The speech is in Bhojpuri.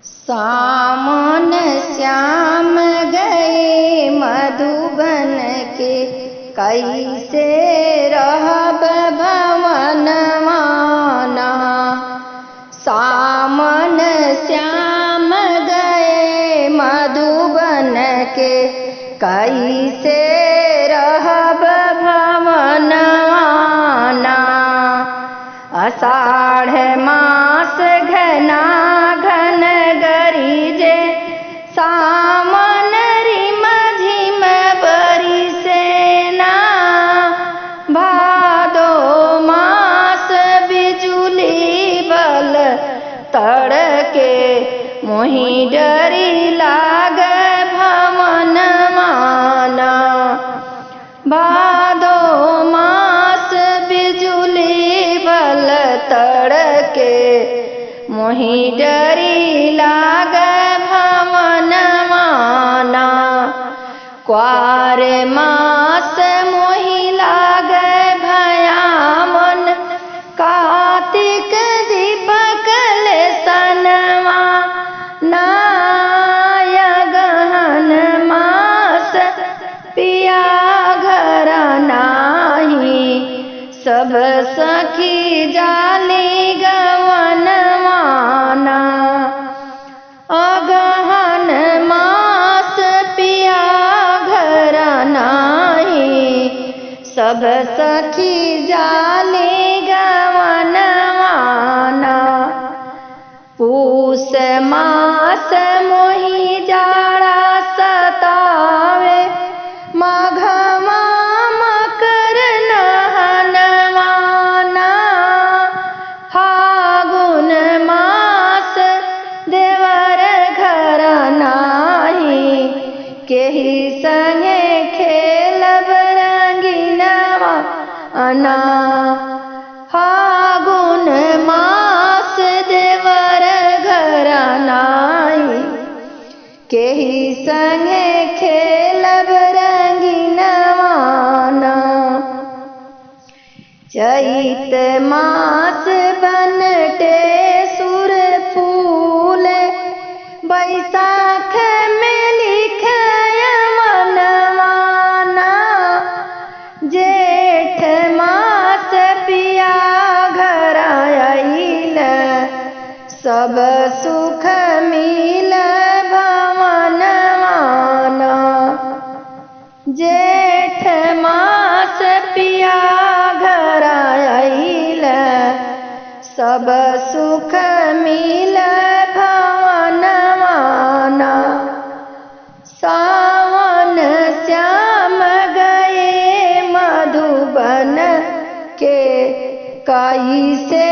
सामन श्याम गए मधुबन के, कैसे रहब भवनवाना। सामन श्याम गए मधुबन के, कैसे रहब भवनवाना। आषाढ़ मास घना घन गरीजे, सामन रिम झिम बरिसेना। भादो मास बिजुली बल तड़के, मोहि डरी लागे भवनवाना। भादो मास बिजुली बल तड़के, मोहि डरी लागे भवनवाना। क्वार मास मोहि लागे भयावन, कार्तिक दीपक लेसनवा। गहन मास पिया घर नाही, सब सखी जाली गवनवाना। अगहन मास पिया घर नाही, सब सखी जाली गवनवाना। पूस मास मोहि जाड़ा सतावे, माघवा मकर नहनवाना। फागुन मास देवर घर नाही, केहि संगे खेलब रंगीनवा। फागुन मास देवर घर नाही, केहि संगे खेलब रंगीनवा। चैत मास बनटे सुर फूले, बैसाख में लिखे मनवाना। जेठ मास पिया घर आइल, सब सुख मिल भवनवाना। जेठ मास पिया घर आइल, सब सुख मिल भवनवाना। सावन श्याम गए मधुबन के, कैसे